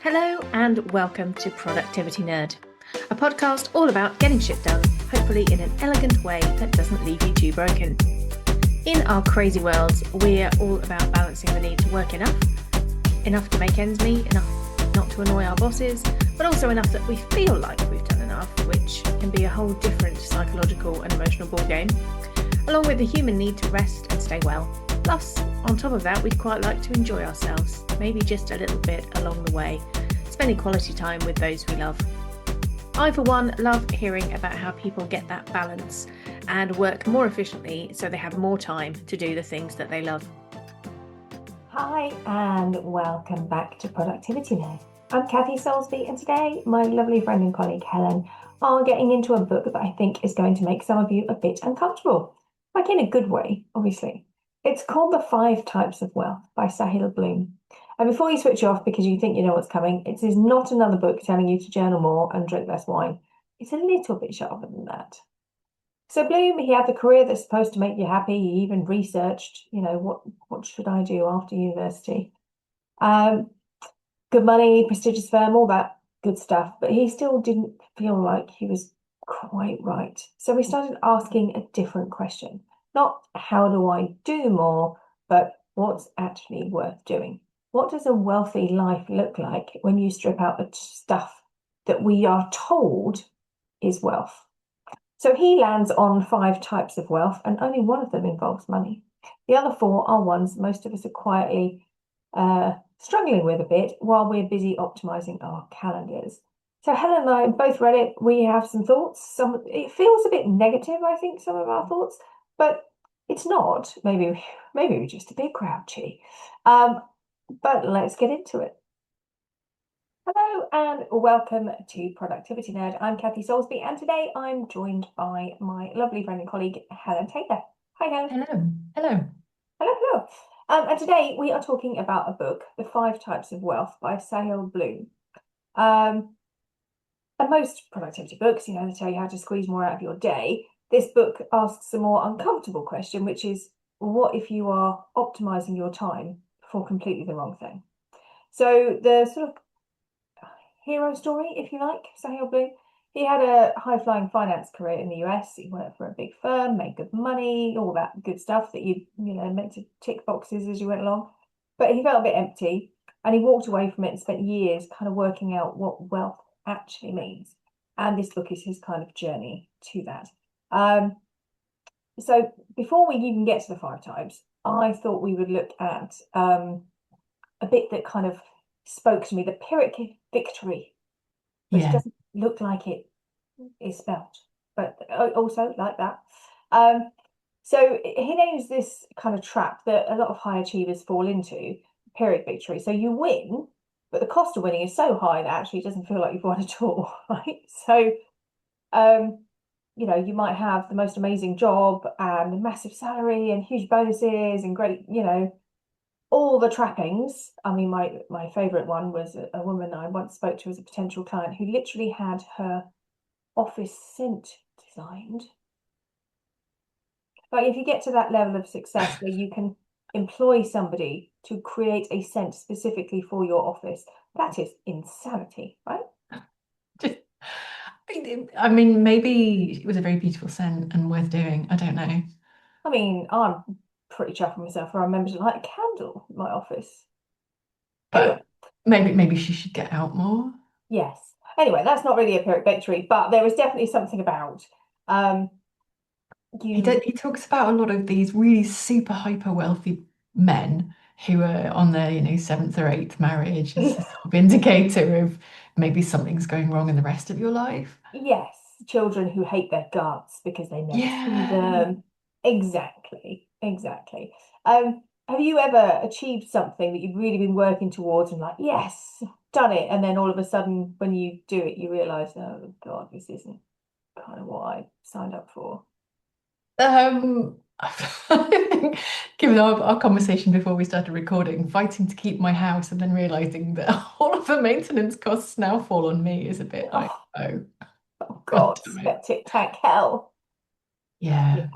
Hello and welcome to Productivity Nerd, a podcast all about getting shit done, hopefully in an elegant way that doesn't leave you too broken. In our crazy worlds, we're all about balancing the need to work enough to make ends meet, enough not to annoy our bosses, but also enough that we feel like we've done enough, which can be a whole different psychological and emotional ballgame, along with the human need to rest and stay well. Plus, on top of that, we'd quite like to enjoy ourselves, maybe just a little bit along the way, spending quality time with those we love. I, for one, love hearing about how people get that balance and work more efficiently so they have more time to do the things that they love. Hi and welcome back to Productivity Nerd. I'm Kathy Soulsby, and today my lovely friend and colleague Helen are getting into a book that I think is going to make some of you a bit uncomfortable, like in a good way, obviously. It's called The 5 Types of Wealth by Sahil Bloom. And before you switch off because you think you know what's coming, it is not another book telling you to journal more and drink less wine. It's a little bit sharper than that. So Bloom, he had the career that's supposed to make you happy. He even researched, what should I do after university? Good money, prestigious firm, all that good stuff. But he still didn't feel like he was quite right. So he started asking a different question. Not how do I do more, but what's actually worth doing? What does a wealthy life look like when you strip out the stuff that we are told is wealth? So he lands on 5 types of wealth, and only one of them involves money. The other 4 are ones most of us are quietly struggling with a bit while we're busy optimizing our calendars. So Helen and I both read it. We have some thoughts. It feels a bit negative, I think, some of our thoughts, but it's not. Maybe we're just a bit grouchy. But let's get into it. Hello and welcome to Productivity Nerd. I'm Kathy Soulsby, and today I'm joined by my lovely friend and colleague, Helen Taylor. Hi, Helen. Hello. Hello. Hello, hello. And today we are talking about a book, The 5 Types of Wealth by Sahil Bloom. And most productivity books, they tell you how to squeeze more out of your day. This book asks a more uncomfortable question, which is, what if you are optimizing your time for completely the wrong thing? So the sort of hero story, if you like, Sahil Bloom, he had a high-flying finance career in the US. He worked for a big firm, made good money, all that good stuff that you meant to tick boxes as you went along. But he felt a bit empty, and he walked away from it and spent years kind of working out what wealth actually means. And this book is his kind of journey to that. So before we even get to the 5 types, I thought we would look at a bit that kind of spoke to me, the pyrrhic victory, which doesn't look like it is spelled, but also like that. So he names this kind of trap that a lot of high achievers fall into, pyrrhic victory. So you win, but the cost of winning is so high that actually it doesn't feel like you've won at all, right? So, you might have the most amazing job and a massive salary and huge bonuses and great, all the trappings. I mean, my favorite one was a woman I once spoke to as a potential client who literally had her office scent designed. Like, if you get to that level of success where you can employ somebody to create a scent specifically for your office, that is insanity, right? I mean, maybe it was a very beautiful scent and worth doing. I don't know. I mean, I'm pretty chuffed with myself. I remember to light a candle in my office. But maybe she should get out more. Yes. Anyway, that's not really a pyrrhic victory, but there was definitely something about He talks about a lot of these really super hyper wealthy men who are on their 7th or 8th marriage as a sort of indicator of maybe something's going wrong in the rest of your life. Yes, children who hate their guts because they never see them. Exactly. Have you ever achieved something that you've really been working towards and like, yes, done it, and then all of a sudden when you do it you realise, oh God, this isn't kind of what I signed up for? I think, given our conversation before we started recording, fighting to keep my house and then realizing that all of the maintenance costs now fall on me is a bit like, oh God, damn it. tic-tac hell. Yeah.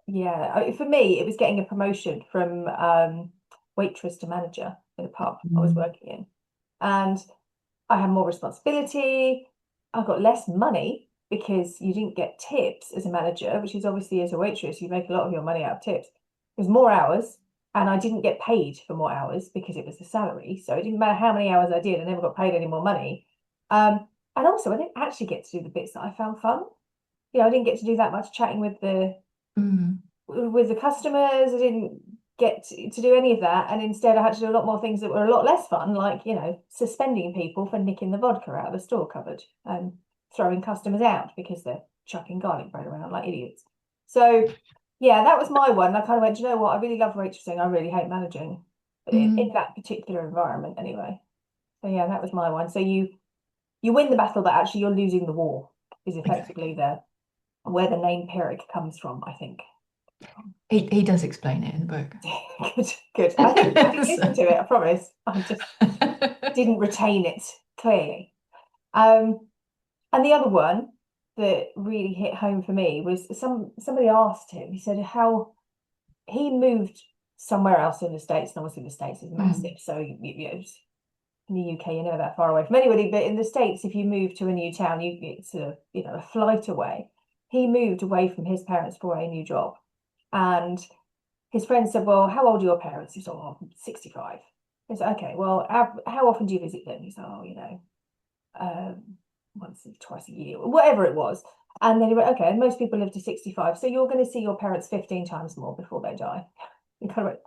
For me, it was getting a promotion from waitress to manager in a pub I was working in. And I had more responsibility. I got less money because you didn't get tips as a manager, which is obviously as a waitress, you make a lot of your money out of tips. There's more hours, and I didn't get paid for more hours because it was the salary. So it didn't matter how many hours I did, I never got paid any more money. And also, I didn't actually get to do the bits that I found fun. I didn't get to do that much chatting with the customers. I didn't get to do any of that, and instead I had to do a lot more things that were a lot less fun, like suspending people for nicking the vodka out of the store cupboard and throwing customers out because they're chucking garlic bread around like idiots. So yeah, that was my one. I kind of went, do you know what, I really love waitressing, I really hate managing in that particular environment anyway. So yeah, that was my one. So you win the battle, but actually you're losing the war is effectively where the name pyrrhic comes from, I think. He does explain it in the book. Good. I did listen to it, I promise. I just didn't retain it clearly. And the other one that really hit home for me was somebody asked him, he said how he moved somewhere else in the States, and obviously the States is massive, so in the UK you're never that far away from anybody, but in the States if you move to a new town, it's a flight away. He moved away from his parents for a new job, and his friend said, well, how old are your parents? He said, oh, I'm 65. He said, okay, well, how often do you visit them? He said, oh, once or twice a year, whatever it was. And then he went, okay, and most people live to 65, so you're going to see your parents 15 times more before they die. He kind of went,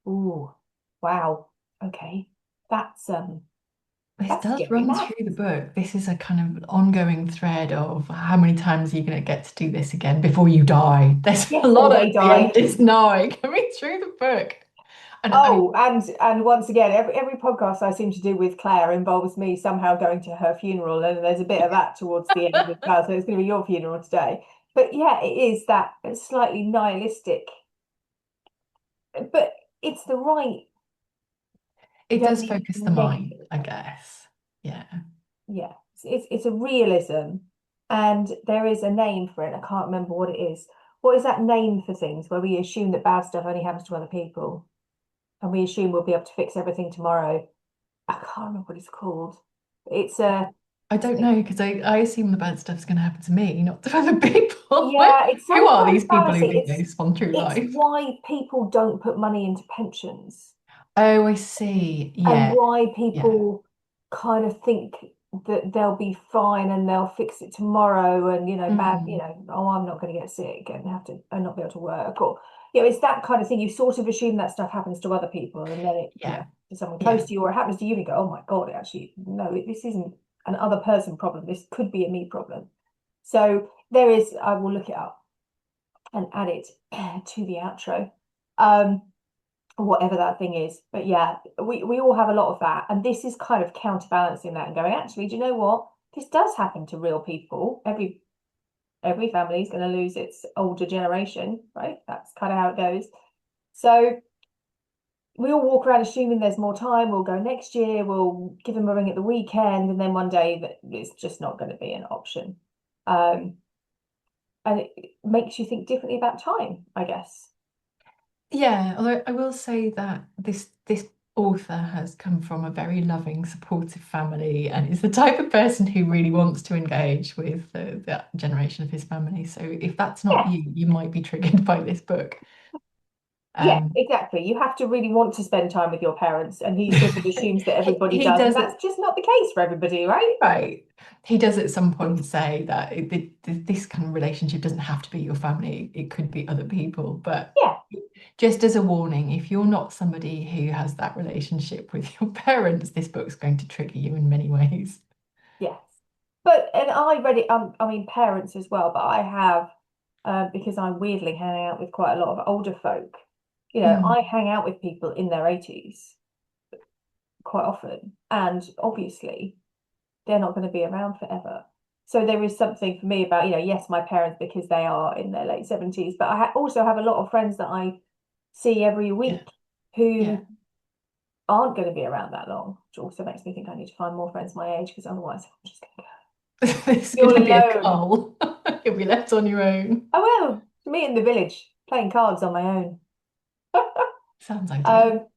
ooh, wow, okay, that's This does run through the book. This is a kind of ongoing thread of how many times are you going to get to do this again before you die. There's a lot of the end is nigh coming through the book. And once again, every podcast I seem to do with Claire involves me somehow going to her funeral, and there's a bit of that towards the end as well. So it's going to be your funeral today. But yeah, it is that slightly nihilistic, but it's the right. It does focus the mind, I guess. Yeah. Yeah, it's a realism, and there is a name for it. I can't remember what it is. What is that name for things where we assume that bad stuff only happens to other people, and we assume we'll be able to fix everything tomorrow? I can't remember what it's called. It's I don't know, because I assume the bad stuff's going to happen to me, not to other people. Yeah, it's who are these people who spun through life? It's why people don't put money into pensions. Oh, I see. Yeah. And why people kind of think that they'll be fine and they'll fix it tomorrow, and bad, oh, I'm not going to get sick and have to and not be able to work, or it's that kind of thing. You sort of assume that stuff happens to other people, and then it to someone close to you, or it happens to you, and you go, oh my God, actually, no, this isn't an other person problem. This could be a me problem. So there is, I will look it up and add it to the outro. Whatever that thing is. But yeah, we all have a lot of that, and this is kind of counterbalancing that and going, actually, do you know what, this does happen to real people. Every family is going to lose its older generation, right? That's kind of how it goes. So we all walk around assuming there's more time. We'll go next year, we'll give them a ring at the weekend, and then one day that it's just not going to be an option. And it makes you think differently about time, I guess. Yeah, although I will say that this author has come from a very loving, supportive family, and is the type of person who really wants to engage with the generation of his family. So if that's not you, you might be triggered by this book. Yeah, exactly. You have to really want to spend time with your parents, and he sort of assumes that everybody does, and that's just not the case for everybody, right? Right. He does at some point say that this kind of relationship doesn't have to be your family. It could be other people. But just as a warning, if you're not somebody who has that relationship with your parents, this book's going to trigger you in many ways. Yes. And I read it, I mean, parents as well, but I have, because I'm weirdly hanging out with quite a lot of older folk. I hang out with people in their 80s quite often, and obviously they're not going to be around forever. So there is something for me about, yes, my parents, because they are in their late 70s, but I also have a lot of friends that I see every week who aren't going to be around that long, which also makes me think I need to find more friends my age, because otherwise I'm just going to go. It's going to be a cull. You'll be left on your own. I will. Me in the village, playing cards on my own. Sounds ideal.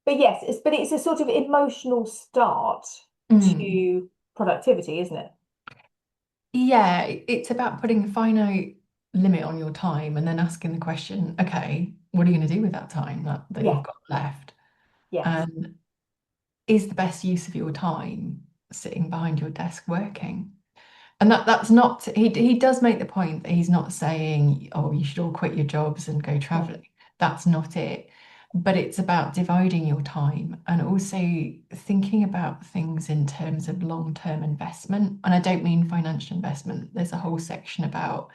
But yes, it's a sort of emotional start Mm. to productivity, isn't it? Yeah, it's about putting a finite limit on your time and then asking the question, okay, what are you going to do with that time that you've Yeah, got left? yes, And is the best use of your time sitting behind your desk working? And that's not, he does make the point that he's not saying, oh, you should all quit your jobs and go no, traveling. That's not it. But it's about dividing your time and also thinking about things in terms of long-term investment. And I don't mean financial investment. There's a whole section about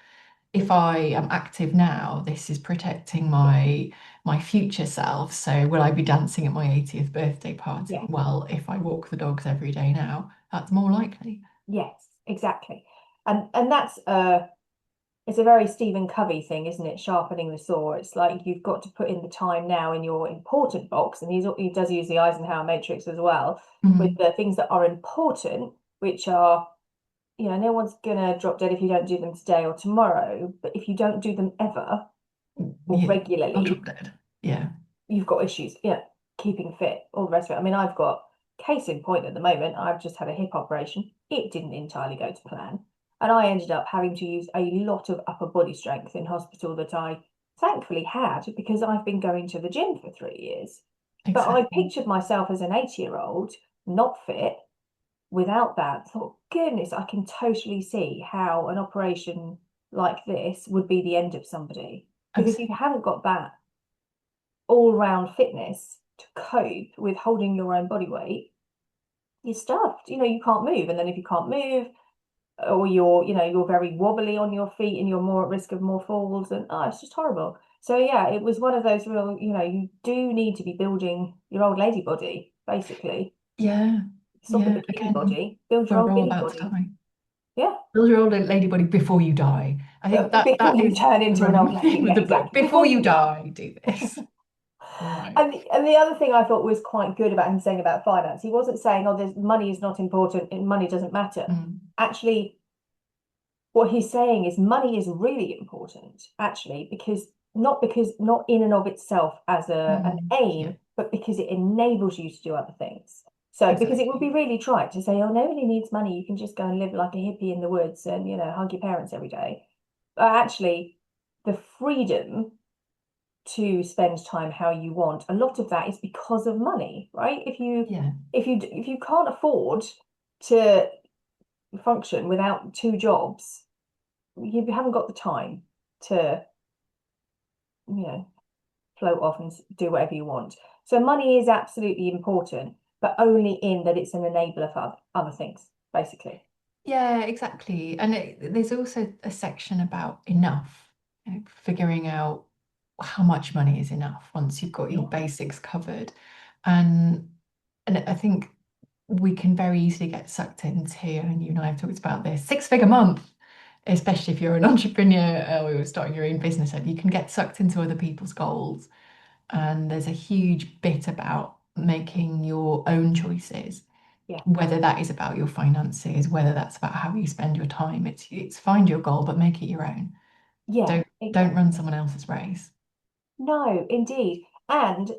if I am active now, this is protecting my future self. So will I be dancing at my 80th birthday party? yeah, Well, if I walk the dogs every day now, that's more likely. yes, exactly. And that's it's a very Stephen Covey thing, isn't it? Sharpening the saw. It's like you've got to put in the time now in your important box, and he does use the Eisenhower matrix as well, with Mhm. the things that are important, which are, no one's gonna drop dead if you don't do them today or tomorrow, but if you don't do them ever or Yeah, I'll drop regularly, dead. Yeah, you've got issues, keeping fit, all the rest of it. I mean, I've got case in point at the moment, I've just had a hip operation. It didn't entirely go to plan. And I ended up having to use a lot of upper body strength in hospital that I thankfully had because I've been going to the gym for 3 years. But I exactly. pictured myself as an 80-year-old, not fit, without that. Thought, goodness, I can totally see how an operation like this would be the end of somebody. Because if you Absolutely. haven't got that all round fitness to cope with holding your own body weight, you're stuffed. You can't move. And then if you can't move, or you're very wobbly on your feet and you're more at risk of more falls, and it's just horrible. So yeah, it was one of those real, you do need to be building your old lady body, basically. Yeah, Stop the yeah. bikini Again, body, build your we're old all lady about to body. die. Yeah. Build your old lady body before you die. I think that Before that you is turn the into an old running lady. theme of Yeah, the book. exactly. Before Before you you die. die, do this. Right. And the other thing I thought was quite good about him saying about finance, he wasn't saying, oh, there's money is not important and money doesn't matter. Mm. Actually, what he's saying is money is really important, actually, because not in and of itself as an Mm. Yeah, aim, but because it enables you to do other things. So, because it would be exactly. really trite to say, oh, nobody needs money, you can just go and live like a hippie in the woods and, hug your parents every day. But actually, the freedom to spend time how you want, a lot of that is because of money, right? Yeah, If you can't afford to function without two jobs, you haven't got the time to, you know, float off and do whatever you want. So money is absolutely important, but only in that it's an enabler for other things, basically. yeah, exactly. And there's also a section about enough, figuring out how much money is enough once you've got your Yeah. basics covered. And I think we can very easily get sucked into, and you and I have talked about this, six-figure month, especially if you're an entrepreneur or you're starting your own business, and you can get sucked into other people's goals. And there's a huge bit about making your own choices, Yeah. whether that is about your finances, whether that's about how you spend your time. It's find your goal, but make it your own. Yeah, Don't run exactly. someone else's race. No, indeed. And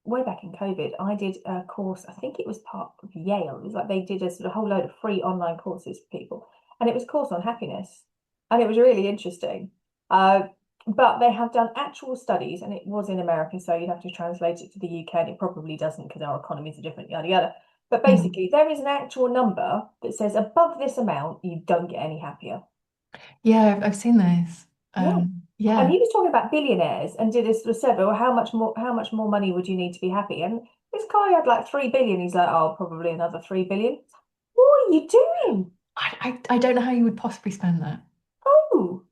way back in COVID, I did a course, I think it was part of Yale. It was like they did a sort of whole load of free online courses for people. And it was a course on happiness. And it was really interesting. Uh, but they have done actual studies, and it was in America, so you'd have to translate it to the UK, and it probably doesn't because our economies are different, yada yada. But Mm. basically, there is an actual number that says above this amount, you don't get any happier. Yeah, I've seen this. Yeah. And Yeah, he was talking about billionaires and did a sort of survey, well, how much more money would you need to be happy? And this guy had like 3 billion. He's like, oh, probably another 3 billion. What are you doing? I don't know how you would possibly spend that. Oh,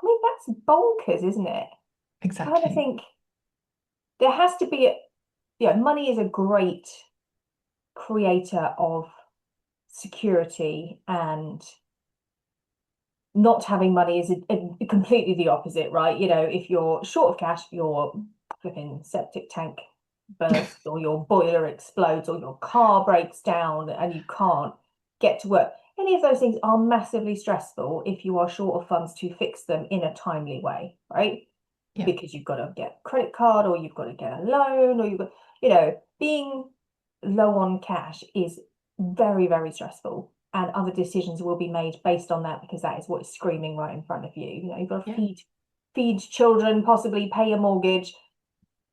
I mean, that's bonkers, isn't it? Kind of Exactly. think there has to be money is a great creator of security, and not having money is completely the opposite, right? If you're short of cash, your flipping septic tank bursts, or your boiler explodes, or your car breaks down and you can't get to work. Any of those things are massively stressful if you are short of funds to fix them in a timely way, right? Yeah. Because you've got to get a credit card, or you've got to get a loan, or being low on cash is very, very stressful. And other decisions will be made based on that because that is what is screaming right in front of you. You know, you've got to Yeah. feed children, possibly pay a mortgage,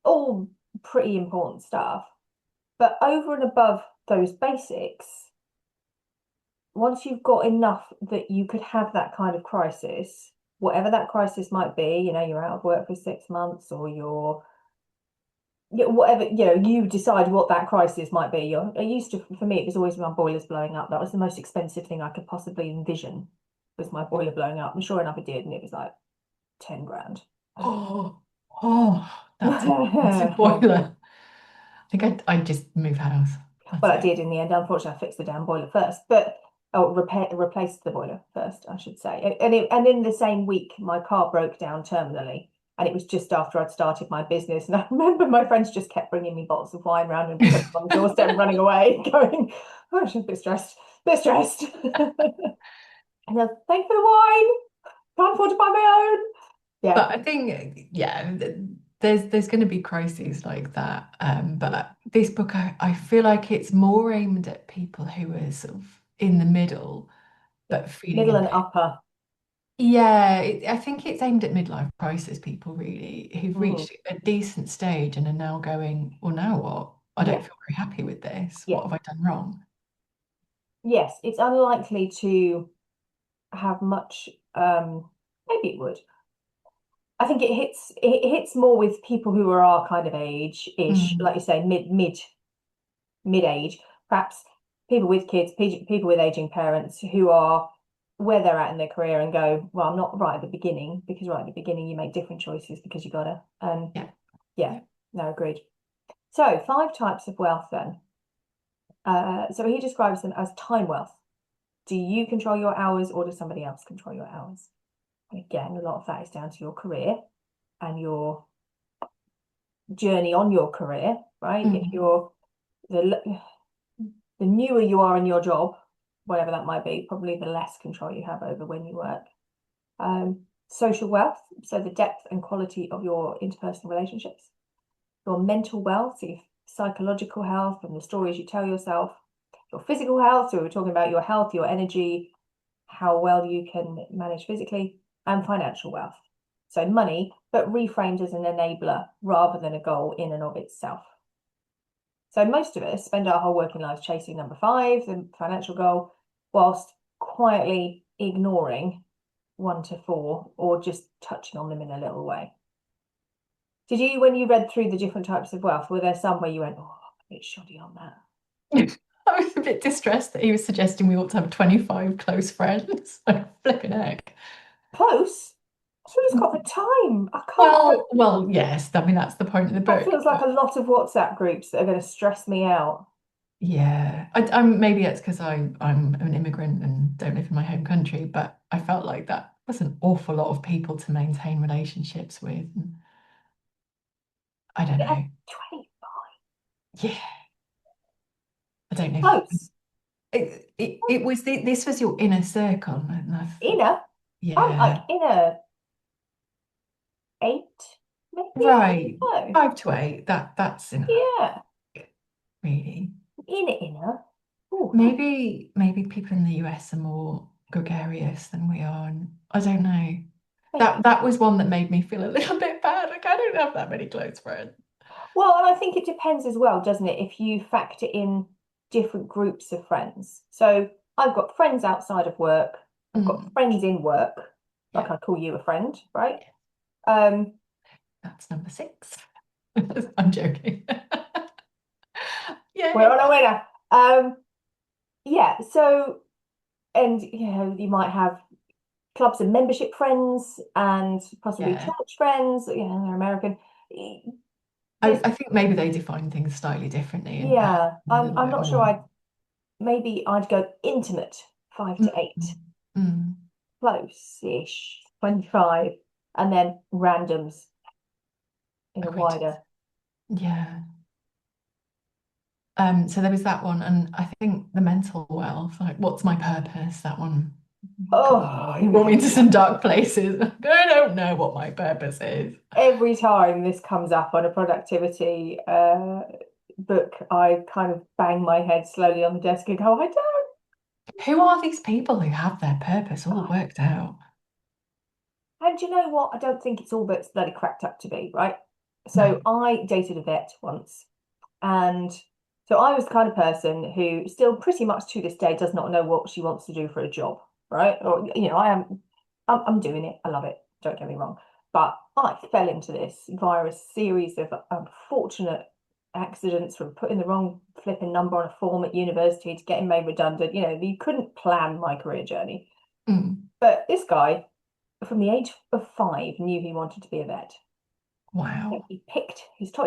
all pretty important stuff. But over and above those basics, once you've got enough that you could have that kind of crisis, whatever that crisis might be, you know, you're out of work for 6 months or you're whatever, you know, you decide what that crisis might be. I used to, for me, it was always my boilers blowing up. That was the most expensive thing I could possibly envision, was my boiler blowing up. And sure enough, it did, and it was like 10 grand. Oh, that's an expensive boiler. I think I'd just move house. That's Well, I it. did in the end. Unfortunately, I fixed the damn boiler first, replaced the boiler first, I should say. And in the same week, my car broke down terminally. And it was just after I'd started my business. And I remember my friends just kept bringing me bottles of wine round and putting them on the doorstep and running away, going, oh, she's a bit stressed, bit stressed. And then, thank you for the wine. Can't afford to buy my own. Yeah. But I think, yeah, there's going to be crises like that. But this book, I feel like it's more aimed at people who are sort of in the middle, but feeling Middle a and bit. upper. Yeah, I think it's aimed at midlife crisis people really who've Mm. reached a decent stage and are now going, well, now what? I don't Yeah. feel very happy with this. Yeah. What have I done wrong? Yes, it's unlikely to have much, maybe it would. I think it hits more with people who are our kind of age-ish, Mm, like you say, mid-age, perhaps people with kids, people with aging parents who are where they're at in their career and go, well, I'm not right at the beginning, because right at the beginning you make different choices because you gotta. yeah. Yeah, no, agreed. So 5 types of wealth then. So he describes them as time wealth. Do you control your hours or does somebody else control your hours? And again, a lot of that is down to your career and your journey on your career, right? If Mm, you're the newer you are in your job, whatever that might be, probably the less control you have over when you work. Social wealth, so the depth and quality of your interpersonal relationships. Your mental wealth, so your psychological health and the stories you tell yourself. Your physical health, so we're talking about your health, your energy, how well you can manage physically, and financial wealth. So money, but reframed as an enabler rather than a goal in and of itself. So most of us spend our whole working lives chasing number 5, the financial goal, whilst quietly ignoring 1 to 4 or just touching on them in a little way. Did you, when you read through the different types of wealth, were there some where you went, oh, I'm a bit shoddy on that? I was a bit distressed that he was suggesting we ought to have 25 close friends. Flipping heck. Close? Who's got the time? I can't. Well, yes. I mean, that's the point of the That book. feels like a lot of WhatsApp groups that are going to stress me out. Yeah, I'm maybe it's because I'm an immigrant and don't live in my home country, but I felt like that was an awful lot of people to maintain relationships with. And I don't Yeah, know. 25. Yeah, I don't know. Close. It was this was your inner circle, and I thought, Inner. I'm yeah, like inner 8, maybe. right, No. 5 to 8. That's enough, Yeah. really. Inner. Ooh. Maybe people in the US are more gregarious than we are, and I don't know. Maybe. That was one that made me feel a little bit bad. Like I don't have that many close friends. Well, and I think it depends as well, doesn't it? If you factor in different groups of friends. So I've got friends outside of work. I've got Mm, friends in work. Like yeah, I call you a friend, right? Um, that's number 6. I'm joking. we're Yay. on a winner. Yeah, so and you might have clubs and membership friends and possibly Yeah. church friends, they're American. There's I think maybe they define ththings slightly differently and hurt yeah, a I'm little I'm bit not sure more. I'd go intimate 5 to 8, Mm, mm, close-ish 25, and then randoms in a acquaintance. wider. Yeah. So there was that one, and I think the mental wealth, like what's my purpose? That one. Oh, God, you brought me into some dark places. I don't know what my purpose is. every time this comes up on a productivity book, I kind of bang my head slowly on the desk and go, I don't. Who are these people who have their purpose all worked out? And you know what? I don't think it's all that's bloody cracked up to be, right? No. So I dated a vet once, and so I was the kind of person who still pretty much to this day does not know what she wants to do for a job, right? Or I'm doing it. I love it. Don't get me wrong. But I fell into this via a series of unfortunate accidents, from putting the wrong flipping number on a form at university to getting made redundant. You couldn't plan my career journey. Mm. But this guy, from the age of 5, knew he wanted to be a vet. Wow. He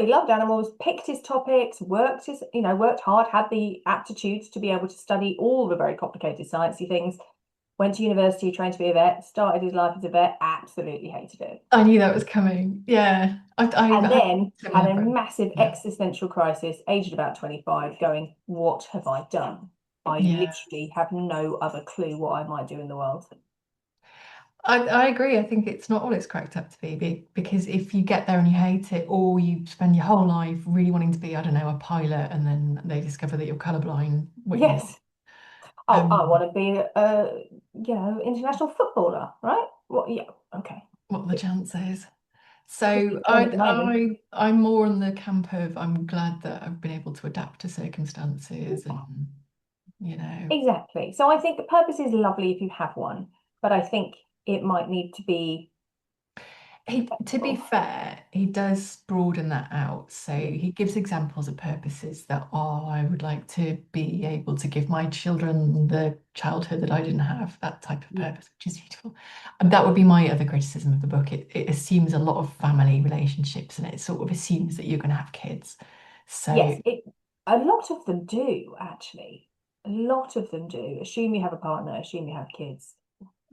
loved animals, picked his topics, worked hard, had the aptitudes to be able to study all the very complicated sciencey things. Went to university, trained to be a vet, started his life as a vet, absolutely hated it. I knew that was coming. Yeah. I And had then had similar a friends. massive Yeah. existential crisis, aged about 25, going, what have I done? I Yeah. literally have no other clue what I might do in the world. I agree. I think it's not all it's cracked up to be because if you get there and you hate it, or you spend your whole life really wanting to be, I don't know, a pilot, and then they discover that you're colorblind, what you want. Yes. Oh, I Um, want to be international footballer, right? Well, yeah, okay. what are the chances? Just So keep going at the moment. I'm more on the camp of I'm glad that I've been able to adapt to circumstances and Exactly. So I think the purpose is lovely if you have one, but I think it might need to be To be flexible. fair, he does broaden that out. So he gives examples of purposes that are, I would like to be able to give my children the childhood that I didn't have, that type of Yeah. purpose, which is beautiful. And that would be my other criticism of the book. It assumes a lot of family relationships and it sort of assumes that you're going to have kids. So, Yes, a lot of them do actually. A lot of them do. Assume you have a partner, assume you have kids.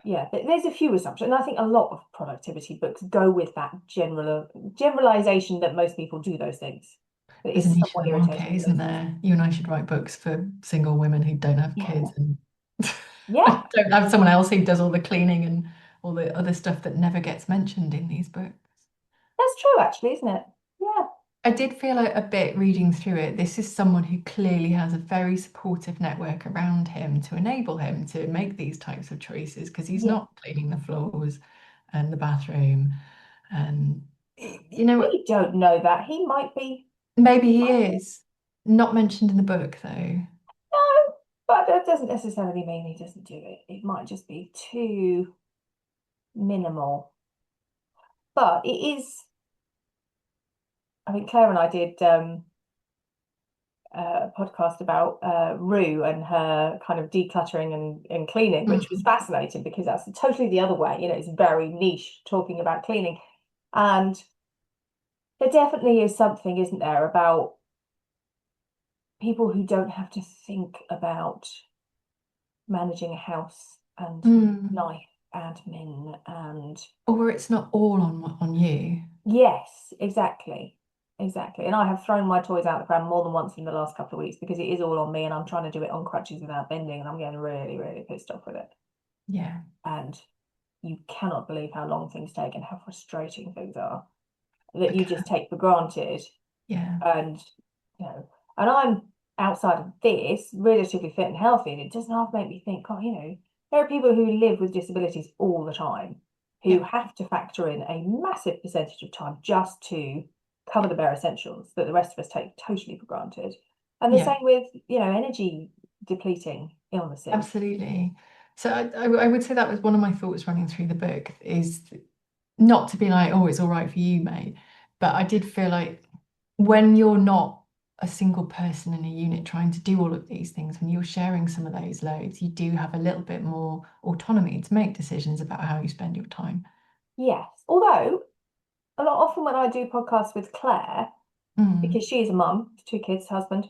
Yeah, there's a few assumptions, and I think a lot of productivity books go with that generalization that most people do those things. But there's a it's niche in somewhat the market, irritating in isn't those things. there? You and I should write books for single women who don't have kids Yeah, and yeah, don't have someone else who does all the cleaning and all the other stuff that never gets mentioned in these books. that's true, actually, isn't it? Yeah, I did feel like a bit reading through it. This is someone who clearly has a very supportive network around him to enable him to make these types of choices because he's yeah. not cleaning the floors and the bathroom. And, you know, We don't know that. He might be. maybe He he might be. is. Not mentioned in the book, though. No, but that doesn't necessarily mean he doesn't do it. It might just be too minimal. But it is. I think Claire and I did a podcast about Rue and her kind of decluttering and cleaning, which was Mm. fascinating because that's totally the other way. It's very niche talking about cleaning. And there definitely is something, isn't there, about people who don't have to think about managing a house and Mm. life, admin, and Or it's not all on you. yes, exactly. Exactly. And I have thrown my toys out the pram more than once in the last couple of weeks because it is all on me and I'm trying to do it on crutches without bending and I'm getting really, really pissed off with it. Yeah. And you cannot believe how long things take and how frustrating things are that you just Okay. take for granted. Yeah. And and I'm outside of this relatively fit and healthy, and it doesn't half make me think, God, there are people who live with disabilities all the time who Yeah. have to factor in a massive percentage of time just to cover the bare essentials that the rest of us take totally for granted. And the Yeah. same with, energy depleting illnesses. Absolutely. So I would say that was one of my thoughts running through the book is not to be like, oh, it's all right for you, mate. But I did feel like when you're not a single person in a unit trying to do all of these things, when you're sharing some of those loads, you do have a little bit more autonomy to make decisions about how you spend your time. Yes. Although a lot often when I do podcasts with Claire, Mm, because she is a mum, 2 kids, husband,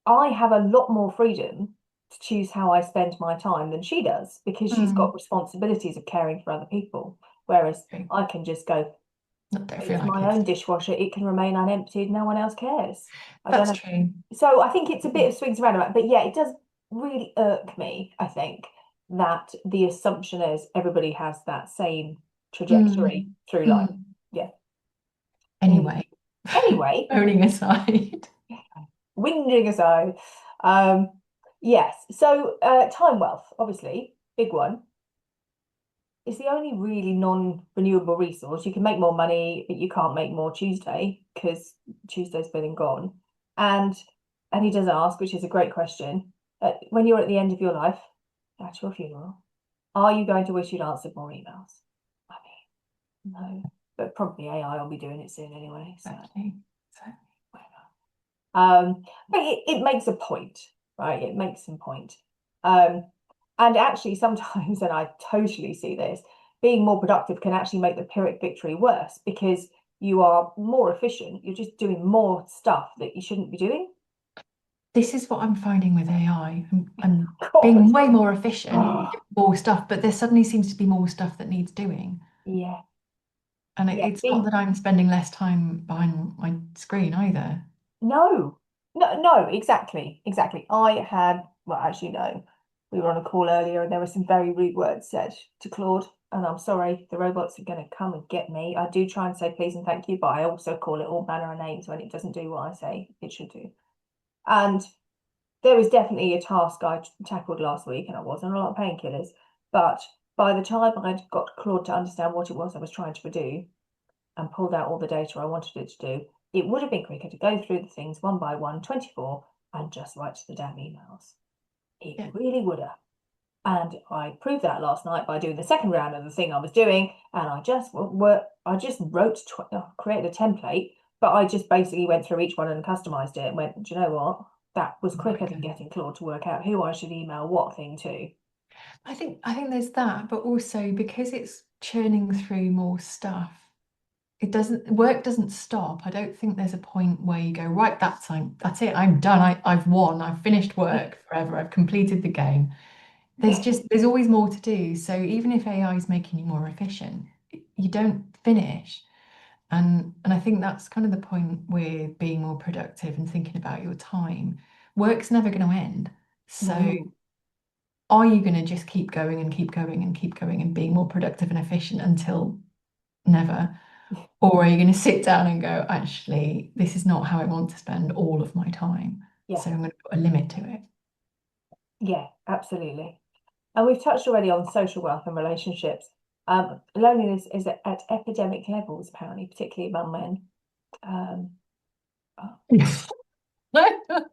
I have a lot more freedom to choose how I spend my time than she does because she's got mm. responsibilities of caring for other people. Whereas True. I can just go, I don't feel it's like my it's own dishwasher, it can remain unemptied, no one else cares. I don't that's have. true. So I think it's a bit of swings around about, but yeah, it does really irk me, I think, that the assumption is everybody has that same trajectory Mm, through life. mm. Yeah. Indeed. Anyway, Anyway. Anyway, Owning aside. whinging aside, yes. So time wealth, obviously, big one. It's the only really non-renewable resource. You can make more money, but you can't make more Tuesday because Tuesday's been and gone. And he does ask, which is a great question, when you're at the end of your life, at your funeral, are you going to wish you'd answered more emails? I mean, no, but probably AI will be doing it soon anyway. So. Exactly. But it makes a point, right? It makes some point. And actually, sometimes, and I totally see this, being more productive can actually make the pyrrhic victory worse because you are more efficient. You're just doing more stuff that you shouldn't be doing. This is what I'm finding with AI. I'm God. being way more efficient, more stuff, but there suddenly seems to be more stuff that needs doing. Yeah. And Yeah, it's not that I'm spending less time behind my screen either. No, no, exactly. I had, well, actually, no. We were on a call earlier and there were some very rude words said to Claude. And I'm sorry, the robots are going to come and get me. I do try and say please and thank you, but I also call it all manner of names when it doesn't do what I say it should do. And there was definitely a task I tackled last week, and I was on a lot of painkillers. But by the time I'd got Claude to understand what it was I was trying to do and pulled out all the data I wanted it to do, it would have been quicker to go through the things one by one, 24, and just write to the damn emails. It really would have. And I proved that last night by doing the second round of the thing I was doing, and I just created a template, but I just basically went through each one and customized it and went, do you know what? That was quicker than getting Claude to work out who I should email what thing to. I think there's that, but also because it's churning through more stuff, work doesn't stop. I don't think there's a point where you go, right, that's it, I'm done, I've won, I've finished work forever, I've completed the game. There's always more to do. So even if AI is making you more efficient, you don't finish. And I think that's kind of the point with being more productive and thinking about your time. Work's never going to end. So No. are you going to just keep going and keep going and keep going and being more productive and efficient until never? Or are you going to sit down and go, actually, this is not how I want to spend all of my time. Yeah. So I'm going to put a limit to it. Yeah, absolutely. And we've touched already on social wealth and relationships. Loneliness is at epidemic levels, apparently, particularly among men.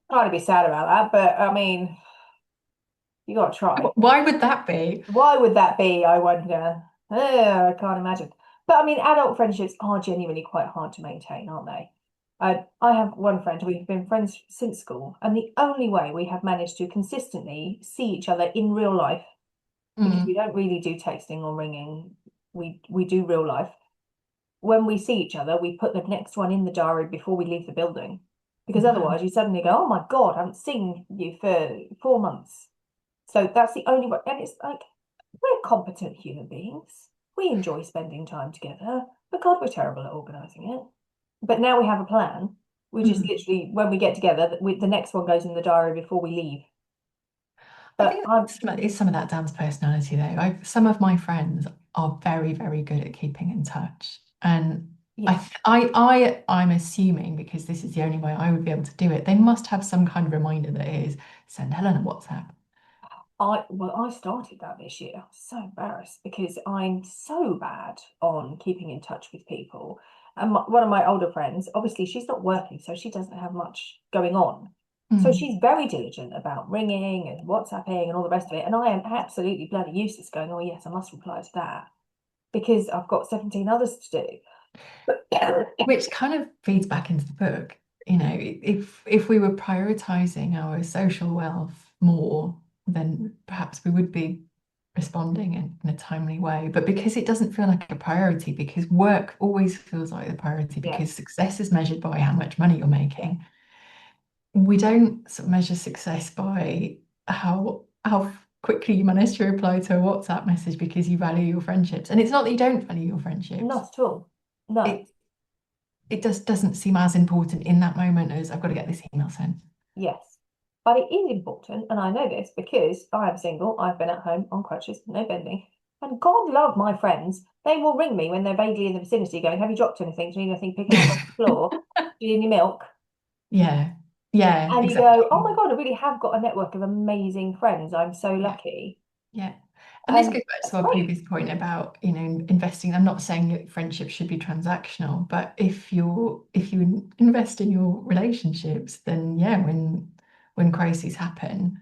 Trying to be sad about that, but I mean, you got to try. Why would that be? Why would that be? I wonder. I can't imagine. But I mean, adult friendships are genuinely quite hard to maintain, aren't they? I have one friend, we've been friends since school, and the only way we have managed to consistently see each other in real life, because we don't really do texting or ringing, we do real life. When we see each other, we put the next one in the diary before we leave the building, because otherwise you suddenly go, oh my God, I haven't seen you for 4 months. So that's the only way. And it's like, we're competent human beings. We enjoy spending time together, but God, we're terrible at organising it. But now we have a plan. We just literally, when we get together, the next one goes in the diary before we leave. I think it's some of that down to personality, though. Some of my friends are very, very good at keeping in touch, and Yes. I'm assuming because this is the only way I would be able to do it. They must have some kind of reminder that is send Helen a WhatsApp. I started that this year. I was so embarrassed because I'm so bad on keeping in touch with people. And one of my older friends, obviously, she's not working, so she doesn't have much going on. So she's very diligent about ringing and WhatsApping and all the rest of it. And I am absolutely bloody useless going, oh, yes, I must reply to that because I've got 17 others to do. Which kind of feeds back into the book. You know, if we were prioritizing our social wealth more, then perhaps we would be responding in a timely way. But because it doesn't feel like a priority, because work always feels like the priority, because success is measured by how much money you're making, we don't sort of measure success by how quickly you manage to reply to a WhatsApp message because you value your friendships. And it's not that you don't value your friendships. Not at all. No. It just doesn't seem as important in that moment as I've got to get this email sent. Yes. But it is important, and I know this because I am single, I've been at home on crutches, no bending. And God love my friends. They will ring me when they're vaguely in the vicinity going, have you dropped anything? Do you need anything picking up off the floor? in your milk. Yeah. Yeah, And you go, oh exactly. my God, I really have got a network of amazing friends. I'm so Yeah. lucky. Yeah. And this And goes back to that's our great. previous point about, investing. I'm not saying that friendships should be transactional, but if you invest in your relationships, then yeah, when crises happen,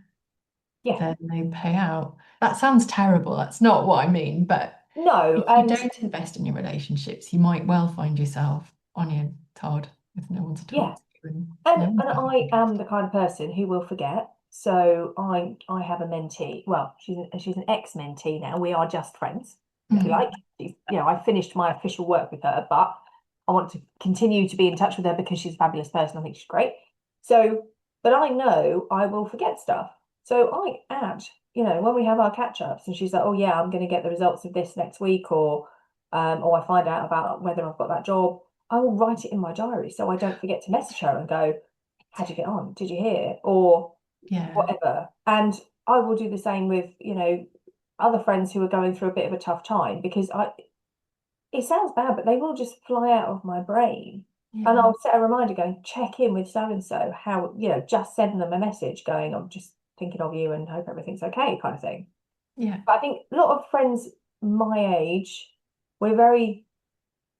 Yeah. then they pay out. That sounds terrible. That's not what I mean, but No. if you And don't invest in your relationships, you might well find yourself on your Todd with no one to yeah. talk to and And no one to I am the kind of person who will forget. So I have a mentee. Well, she's an ex-mentee now. We are just friends, if you Mm, like. I finished my official work with her, but I want to continue to be in touch with her because she's a fabulous person. I think she's great. So, but I know I will forget stuff. So I add, when we have our catch-ups and she's like, oh yeah, I'm going to get the results of this next week, or I find out about whether I've got that job. I will write it in my diary so I don't forget to message her and go, how'd you get on? Did you hear? Or yeah. whatever. And I will do the same with, other friends who are going through a bit of a tough time because it sounds bad, but they will just fly out of my brain. And Yeah. I'll set a reminder going, check in with so and so, how, just send them a message going, I'm just thinking of you and hope everything's okay, kind of thing. Yeah. But I think a lot of friends my age, we're very,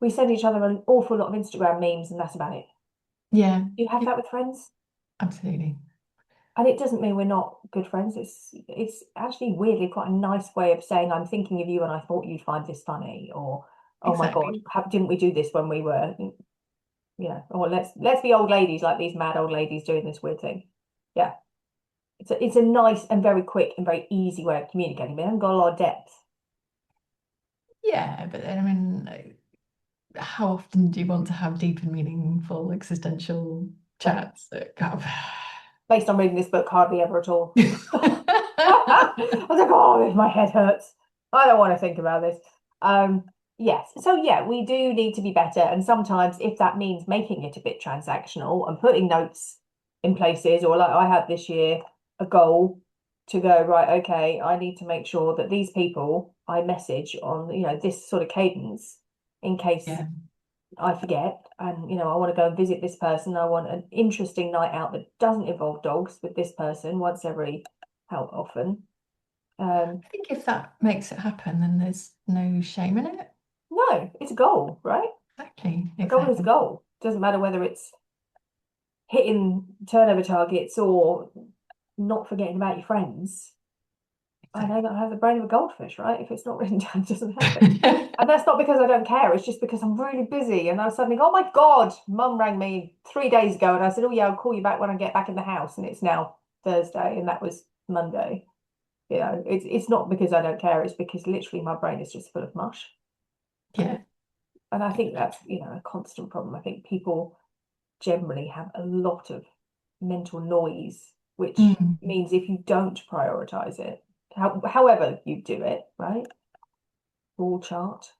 we send each other an awful lot of Instagram memes and that's about it. Yeah. Do you have Yeah. that with friends? Absolutely. And it doesn't mean we're not good friends. It's actually weirdly quite a nice way of saying I'm thinking of you and I thought you'd find this funny, or oh my God, Exactly. didn't we do this when we were, or let's be old ladies like these mad old ladies doing this weird thing. Yeah, it's a nice and very quick and very easy way of communicating. We haven't got a lot of depth. Yeah, but then I mean, how often do you want to have deep and meaningful existential But chats that kind of based on reading this book, hardly ever at all. I was like, oh, my head hurts. I don't want to think about this. Yes. So yeah, we do need to be better. And sometimes if that means making it a bit transactional and putting notes in places, or like I had this year, a goal to go, right, okay, I need to make sure that these people I message on, this sort of cadence in case Yeah, I forget. And, I want to go and visit this person. I want an interesting night out that doesn't involve dogs with this person once every how often. I think if that makes it happen, then there's no shame in it. No, it's a goal, right? Exactly, A goal is a exactly. goal. Doesn't matter whether it's hitting turnover targets or not forgetting about your friends. I know Exactly. that I have the brain of a goldfish, right? If it's not written down, it doesn't happen. And that's not because I don't care. It's just because I'm really busy. And I suddenly, oh my God, Mum rang me 3 days ago, and I said, oh yeah, I'll call you back when I get back in the house. And it's now Thursday, and that was Monday. It's not because I don't care. It's because literally my brain is just full of mush. Yeah. And I think that's, a constant problem. I think people generally have a lot of mental noise, which Mm. means if you don't prioritize it, however you do it, right? Ball chart.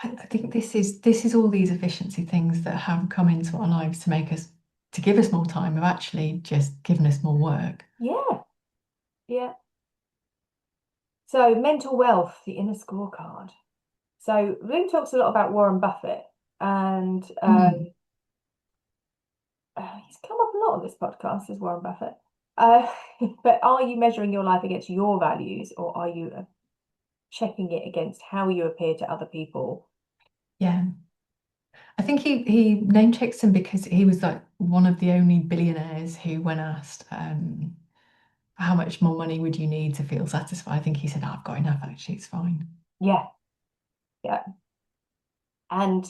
I think this is all these efficiency things that have come into our lives to give us more time have actually just given us more work. Yeah, yeah. So mental wealth, the inner scorecard. So Bloom talks a lot about Warren Buffett, and Mm. he's come up a lot on this podcast as Warren Buffett. But are you measuring your life against your values, or are you checking it against how you appear to other people? Yeah. I think he name checks him because he was like one of the only billionaires who, when asked, how much more money would you need to feel satisfied? I think he said, "Oh, I've got enough, actually, it's fine." Yeah, yeah. And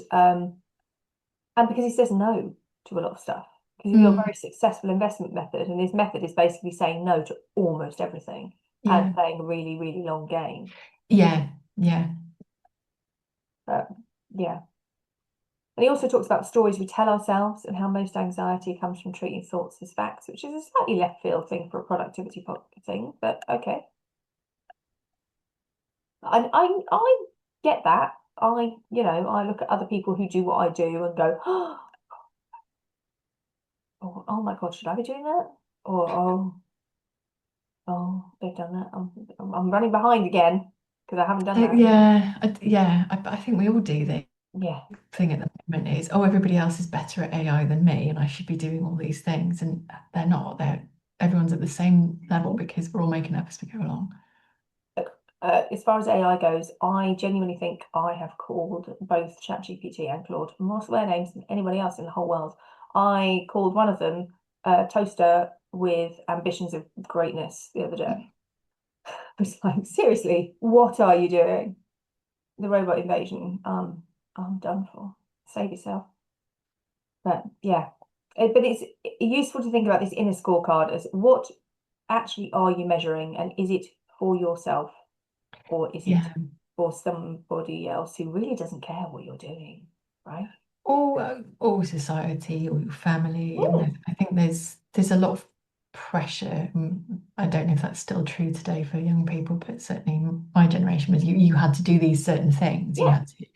because he says no to a lot of stuff, because he's got a Mm. very successful investment method, and his method is basically saying no to almost everything and Yeah. playing a really, really long game. Yeah. Yeah. But yeah. And he also talks about stories we tell ourselves and how most anxiety comes from treating thoughts as facts, which is a slightly left field thing for a productivity thing, but okay. I get that. I look at other people who do what I do and go, oh my God, should I be doing that? Or oh, they've done that. I'm running behind again because I haven't done that. Yeah. I think we all do this. Yeah. thing at the moment is, oh, everybody else is better at AI than me, and I should be doing all these things. And they're not. Everyone's at the same level because we're all making up as we go along. As far as AI goes, I genuinely think I have called both ChatGPT and Claude more swear names than anybody else in the whole world. I called one of them a toaster with ambitions of greatness the other day. I was like, seriously, what are you doing? The robot invasion, I'm done for. Save yourself. But yeah, but it's useful to think about this inner scorecard as what actually are you measuring, and is it for yourself or is it Yeah. for somebody else who really doesn't care what you're doing, right? Or society or your family. And Mm, I think there's a lot of pressure. I don't know if that's still true today for young people, but certainly my generation was you had to do these certain things. You yeah, had to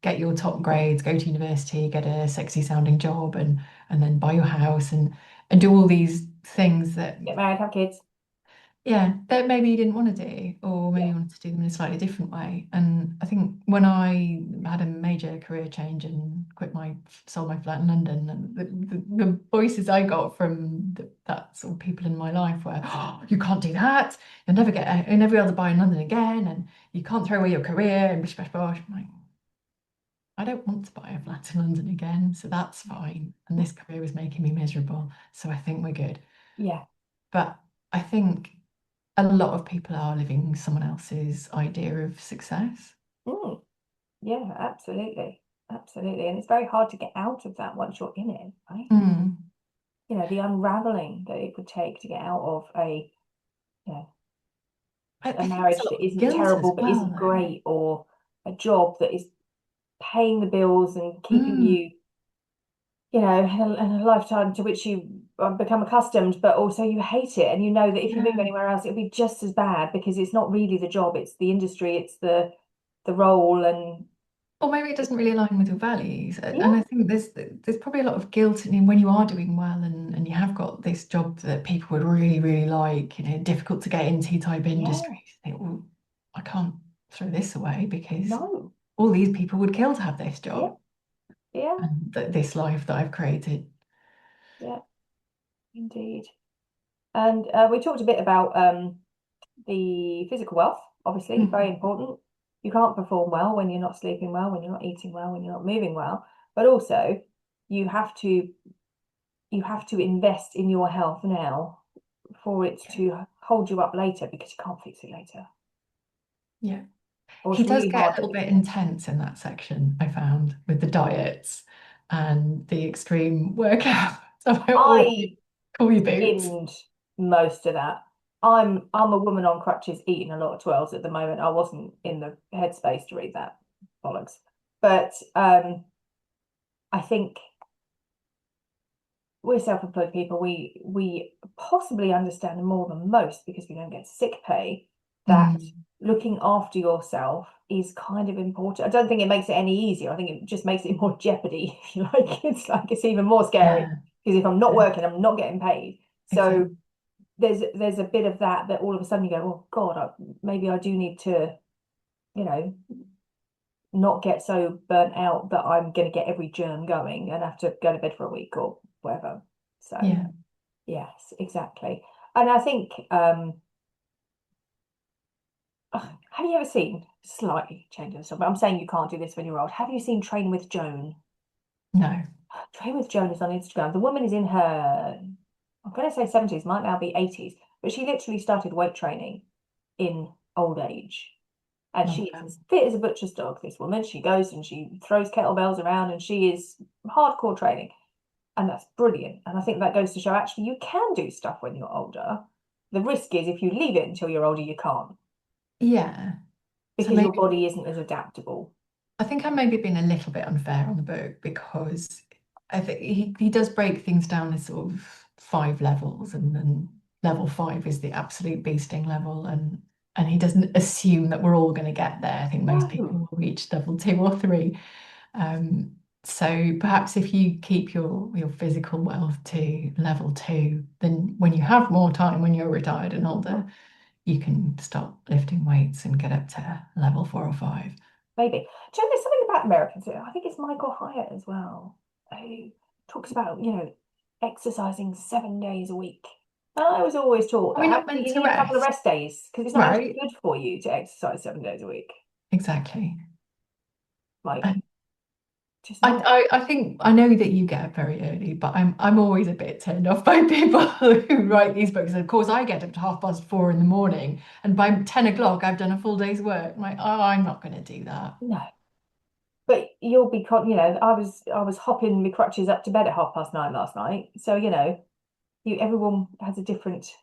get your top grades, go to university, get a sexy sounding job, and then buy your house and do all these things that get married, have kids. yeah, that maybe you didn't want to do, or maybe Yeah, you wanted to do them in a slightly different way. And I think when I had a major career change and sold my flat in London, and the voices I got from that sort of people in my life were, oh, you can't do that. You'll never be able to buy in London again, and you can't throw away your career and bish bash bosh. I'm like, I don't want to buy a flat in London again, so that's fine. And this career was making me miserable, so I think we're good. yeah. But I think a lot of people are living someone else's idea of success. Mm, yeah, absolutely. Absolutely. And it's very hard to get out of that once you're in it, right? Mm. You know, the unraveling that it would take to get out of you know, I a think there's a marriage lot that of isn't guilt terrible as but well, isn't though. great, or a job that is paying the bills and keeping Mm. you, in a lifetime to which you become accustomed, but also you hate it, and you know that if you move Yeah. anywhere else, it'll be just as bad because it's not really the job, it's the industry, it's the role, and Or maybe it doesn't really align with your values. And yeah, I think there's probably a lot of guilt in when you are doing well and you have got this job that people would really, really like, difficult to get into type yeah, industries. You think, well, I can't throw this away because no, all these people would kill to have this yeah, job yeah, and this life that I've created. yeah, indeed. And we talked a bit about the physical wealth, obviously, very Mm. important. You can't perform well when you're not sleeping well, when you're not eating well, when you're not moving well. But also, you have to you have to invest in your health now for it Yeah. to hold you up later because you can't fix it later. Yeah. Or He it's does really get hard a to little fix bit it. intense in that section, I found, with the diets and the extreme workout. So I will I call you boots. skimmed most of that. I'm a woman on crutches eating a lot of 12s at the moment. I wasn't in the headspace to read that bollocks. But I think we're self-employed people. We possibly understand more than most because we don't get sick pay that Mm, looking after yourself is kind of important. I don't think it makes it any easier. I think it just makes it more jeopardy, if you like. It's like it's even more scary yeah, because if I'm not yeah, working, I'm not getting paid. So exactly. there's a bit of that all of a sudden you go, oh God, maybe I do need to, you know, not get so burnt out that I'm going to get every germ going and have to go to bed for a week or whatever. So Yeah, yes, exactly. And I think, have you ever seen, slightly changing the subject, I'm saying you can't do this when you're old. Have you seen Train with Joan? no. Train with Joan is on Instagram. The woman is in her, I'm going to say 70s, might now be 80s, but she literally started weight training in old age. And Love she is that. as fit as a butcher's dog, this woman. She goes and she throws kettlebells around and she is hardcore training. And that's brilliant. And I think that goes to show actually you can do stuff when you're older. The risk is if you leave it until you're older, you can't Yeah. So because your maybe body isn't as adaptable. I think I maybe been a little bit unfair on the book because I think he does break things down as sort of 5 levels, and level 5 is the absolute beasting level, and he doesn't assume that we're all going to get there. I think most people No. will reach level 2 or 3. Um, so perhaps if you keep your physical wealth to level 2, then when you have more time, when you're retired and older, you can start lifting weights and get up to level 4 or 5. maybe. Do you know, there's something about Americans, I think it's Michael Hyatt as well, who talks about, exercising 7 days a week. And I was always taught Are we that not actually meant you to need a couple of rest? rest days because it's not actually Right, good for you to exercise 7 days a week. exactly. Like, And just I, not. I think I know that you get up very early, but I'm always a bit turned off by people who write these books. And of course, I get up at 4:30 in the morning, and by 10 o'clock, I've done a full day's work. I'm like, oh, I'm not going to do that. No. But you'll be, I was hopping my crutches up to bed at 9:30 last night. So, everyone has a different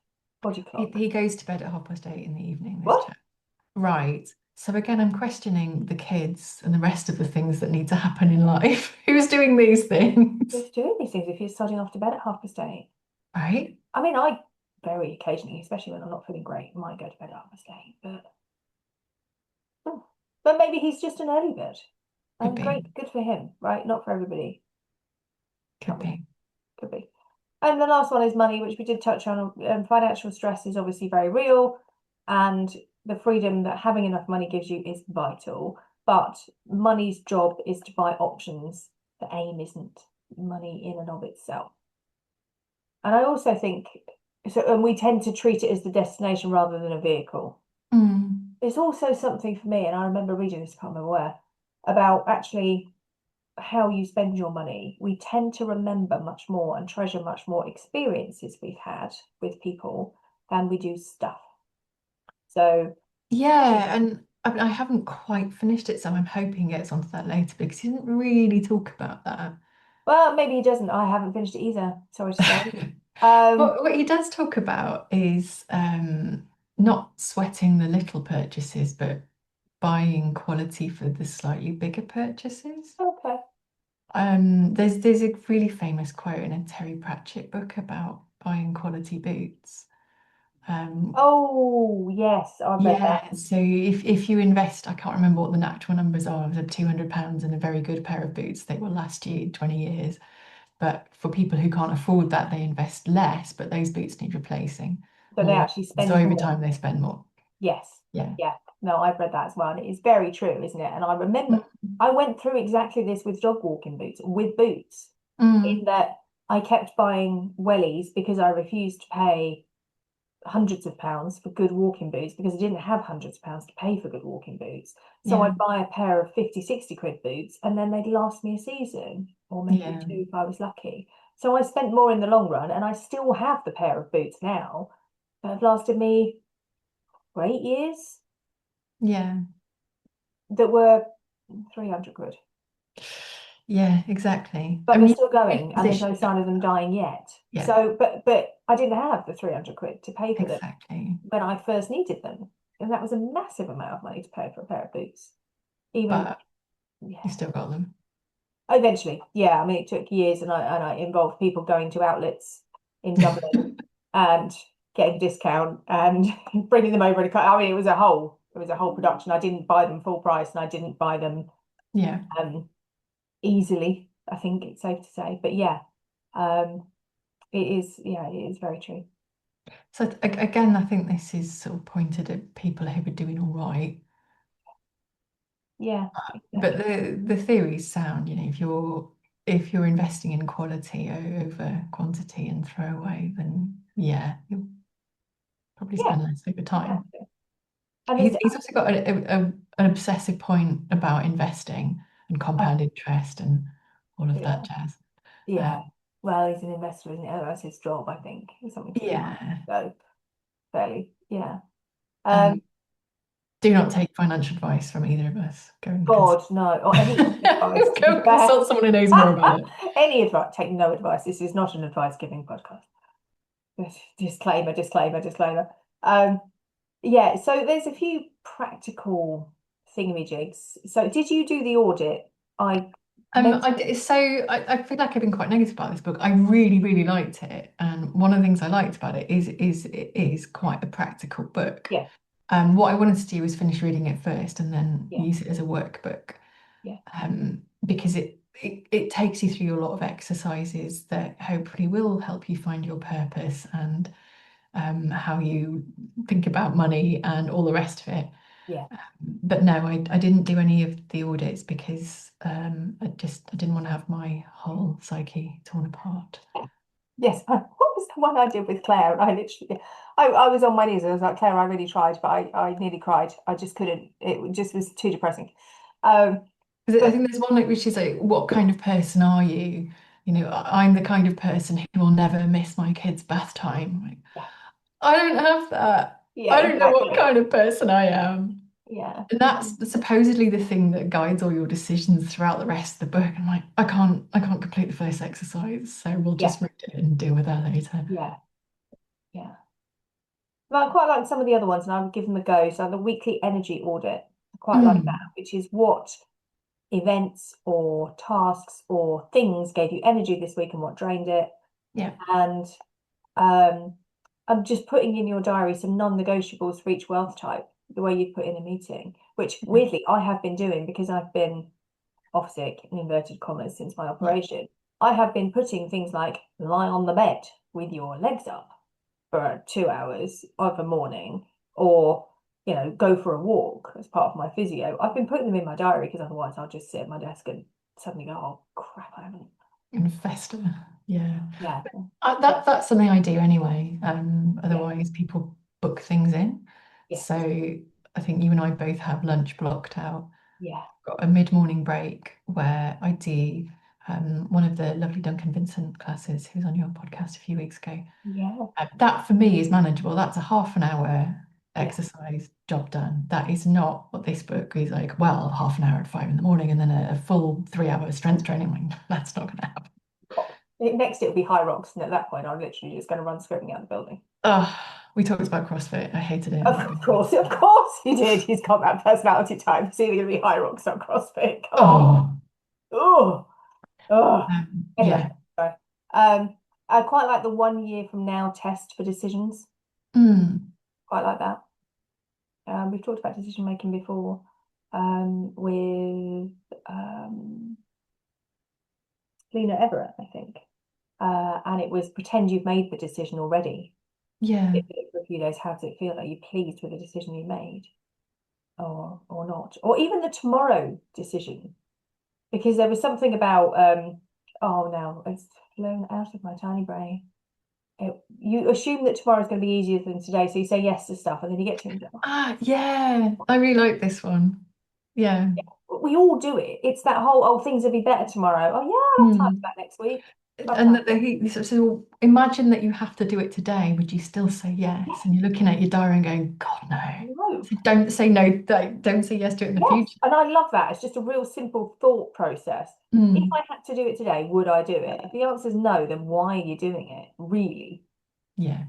body clock. He goes to bed at 8:30 in the evening, this What? chap. Right. So again, I'm questioning the kids and the rest of the things that need to happen in life. Who's doing these things? Who's doing these things if you're starting off to bed at 8:30? Right? I mean, I very occasionally, especially when I'm not feeling great, might go to bed at 8:30. But maybe he's just an early bird. Could And be. great, good for him, right? Not for everybody. Could Can't be. be. Could be. And the last one is money, which we did touch on. Financial stress is obviously very real, and the freedom that having enough money gives you is vital. But money's job is to buy options. The aim isn't money in and of itself. And I also think so, and we tend to treat it as the destination rather than a vehicle. Mm. It's also something for me, and I remember reading this, I can't remember where, about actually how you spend your money. We tend to remember much more and treasure much more experiences we've had with people than we do stuff. So, Yeah, and I mean, I haven't quite finished it, so I'm hoping it gets onto that later because he didn't really talk about that. well, maybe he doesn't. I haven't finished it either, sorry to say. Um, What he does talk about is not sweating the little purchases, but buying quality for the slightly bigger purchases. okay. There's a really famous quote in a Terry Pratchett book about buying quality boots. Um, Oh, yes, I've read that. yeah, so if you invest, I can't remember what the actual numbers are, of £200 in a very good pair of boots, they will last you 20 years. But for people who can't afford that, they invest less, but those boots need replacing. So they actually So spend over more. time they spend more. Yes. Yeah. Yeah. No, I've read that as well. And it is very true, isn't it? And I remember Mm. I went through exactly this with dog walking boots, with boots, in Mm. that I kept buying wellies because I refused to pay hundreds of pounds for good walking boots because I didn't have hundreds of pounds to pay for good walking boots. So Yeah. I'd buy a pair of 50, 60 quid boots and then they'd last me a season or maybe Yeah. two if I was lucky. So I spent more in the long run and I still have the pair of boots now that have lasted me for 8 years Yeah. that were 300 quid. Yeah, exactly. I But they're mean, still good going and there's no position. sign of them dying yet. Yeah, So, but I didn't have the 300 quid to pay for them exactly. when I first needed them. And that was a massive amount of money to pay for a pair of boots. Even, But yeah. you still got them. Eventually, yeah. I mean, it took years, and I involved people going to outlets in Dublin and getting a discount and bringing them over in a car. I mean, it was a whole production. I didn't buy them full price, and I didn't buy them Yeah. um easily. I think it's safe to say, but yeah, um, it is. Yeah, it is very true. So again, I think this is sort of pointed at people who are doing all right. Yeah, But exactly. the theory's sound, if you're investing in quality over quantity and throwaway, then yeah, you'll probably Yeah, spend less over time. exactly. And there's, He's also got an obsessive point about investing and oh, compound interest and all of yeah, that jazz. Uh, yeah. Well, he's an investor, isn't it? Oh, that's his job, I think. It's something to do with money. yeah. So fairly, yeah. Um, Um, do not take financial advice from either of us. Go and consult. God, no, or any advice, to Go be and fair. consult someone who knows more about it. Any advice, take no advice. This is not an advice giving podcast. Disclaimer, disclaimer, disclaimer. Um, yeah, so there's a few practical thingamajigs. So did you do the audit? I mentioned, I feel like I've been quite negative about this book. I really, really liked it, and one of the things I liked about it is it is quite a practical book. yeah, What I wanted to do was finish reading it first and then yeah, use it as a workbook, yeah, because it takes you through a lot of exercises that hopefully will help you find your purpose and how you think about money and all the rest of it. Yeah. But no, I didn't do any of the audits because I didn't want to have my whole psyche torn apart. Yes. What was the one I did with Claire? And I was on my knees. I was like, Claire, I really tried, but I nearly cried. I just couldn't. It just was too depressing. Um, 'Cause I but think there's one like which is like, what kind of person are you? You know, I'm the kind of person who will never miss my kid's bath time. Like, yeah, I don't have that. yeah, I don't know what exactly. kind of person I am. Yeah. And that's supposedly the thing that guides all your decisions throughout the rest of the book. I'm like, I can't complete the first exercise, so we'll Yeah. just read it and deal with that later. Yeah. Yeah. Well, I quite like some of the other ones, and I would give them a go. So the weekly energy audit, I quite like that, Mm, which is what events or tasks or things gave you energy this week and what drained it. yeah. And um, I'm just putting in your diary some non-negotiables for each wealth type, the way you put in a meeting, which weirdly I have been doing because I've been off sick in inverted commas since my Yeah. operation. I have been putting things like lie on the bed with your legs up for 2 hours of a morning, or go for a walk as part of my physio. I've been putting them in my diary because otherwise I'll just sit at my desk and suddenly go, oh crap, I haven't. And fester. Yeah. Yeah, That's something I do anyway. yeah, Otherwise, people book things in. yes, So I think you and I both have lunch blocked out. yeah, Got a mid-morning break where I do one of the lovely Duncan Vincent classes who was on your podcast a few weeks ago. yeah, That for me is manageable. That's a half an hour yeah. exercise, job done. That is not what this book is like, well, half an hour at 5 in the morning and then a full 3 hour strength training. Like, that's not going to happen. Next it'll be high rocks, and at that point I'm literally just going to run screaming out the building. Oh, we talked about CrossFit. I hated it. I'm not going to. Of course he did. He's got that personality type. It's either going to be high rocks or CrossFit. Come on. Oh, Oh, oh. Anyway, yeah. sorry. I quite like the 1 year from now test for decisions. Mm, Quite like that. We've talked about decision making before, with Lena Everett, I think. And it was pretend you've made the decision already. yeah. If for a few days, how does it feel? Are you pleased with the decision you made, or not? Or even the tomorrow decision, because there was something about oh no, it's flown out of my tiny brain. You assume that tomorrow is going to be easier than today, so you say yes to stuff, and then you get to it and you go, Ah, yeah. I really like this one. Yeah. we all do it. It's that whole, oh, things will be better tomorrow. Oh, yeah, I'll have time for Mm. that next week. I'll have And time that for so imagine that you have to do it today. Would you still say yes? And you're looking at your diary and going, God, no. that. No. So don't say no. Don't say yes to it in the Yes. future. And I love that. It's just a real simple thought process. If Mm. I had to do it today, would I do it? If the answer is no, then why are you doing it? Really Yeah.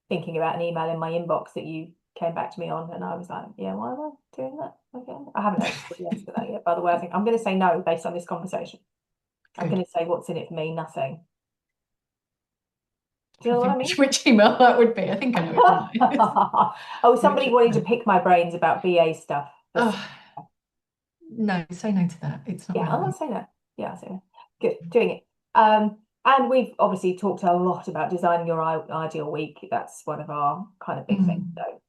thinking about an email in my inbox that you came back to me on, and I was like, yeah, why am I doing that? Okay. I haven't actually said yes to that yet, by the way. I think I'm going to say no based on this conversation. I'm Good. going to say what's in it for me, nothing. Do you Trying know to what I think mean? which email that would be. I think I know which one it is. Oh, Which somebody wanting to pick my brains about BA stuff. oh, no, say no to that. It's not Yeah, I'm relevant. not saying that. Yeah, I'll say that. Good, doing it. And we've obviously talked a lot about designing your ideal week. That's one of our kind of big things. Mm. So,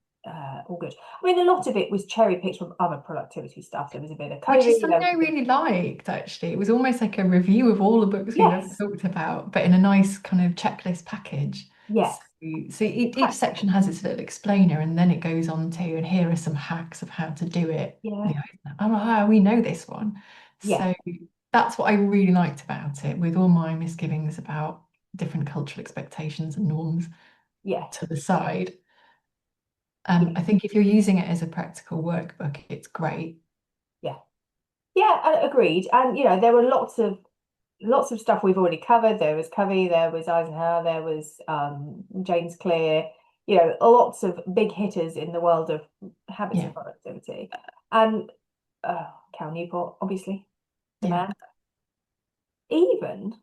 all good. I mean, a lot of it was cherry picked from other productivity stuff. There was a bit of Which is coding. something I really liked, actually. It was almost like a review of all the books we've ever Yes, talked about, but in a nice kind of checklist package. yes, So, each section has its little explainer, and then it goes on to, and here are some hacks of how to do it. yeah, You know, I'm like, oh, we know this one. yeah, So that's what I really liked about it, with all my misgivings about different cultural expectations and norms yeah, to the side. yeah, I think if you're using it as a practical workbook, it's great. yeah, yeah. Agreed. And there were lots of stuff we've already covered. There was Covey, there was Eisenhower, there was James Clear, lots of big hitters in the world of habits Yeah, and productivity. And Cal Newport, obviously, the yeah. man. Even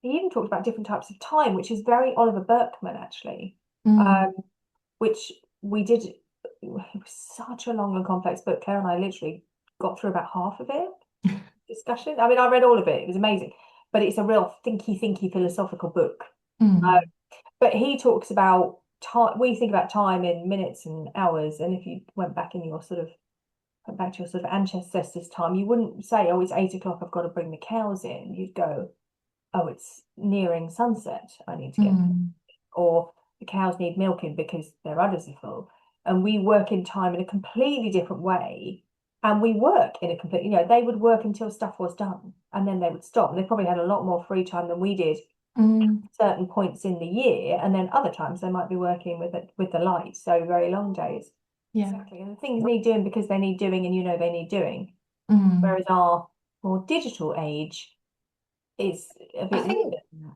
he even talked about different types of time, which is very Oliver Berkman, actually. Mm. Um, which we did. It was such a long and complex book. Claire and I literally got through about half of it. Discussion. I mean, I read all of it. It was amazing, but it's a real thinky philosophical book. Uh, Mm. but he talks about time, we think about time in minutes and hours, and if you went back to your sort of ancestors' time, you wouldn't say, oh, it's 8 o'clock, I've got to bring the cows in. You'd go, oh, it's nearing sunset, I need to get, or the cows need milking because their udders are full. And we work in time in a completely different way. And we work in a complete, they would work until stuff was done and then they would stop. And they probably had a lot more free time than we did certain points in the year. And then other times they might be working with the light, so very long days. Yeah. Exactly. And things need doing because they need doing, and they need doing. Mm. Whereas our more digital age is a bit I think weirder than that.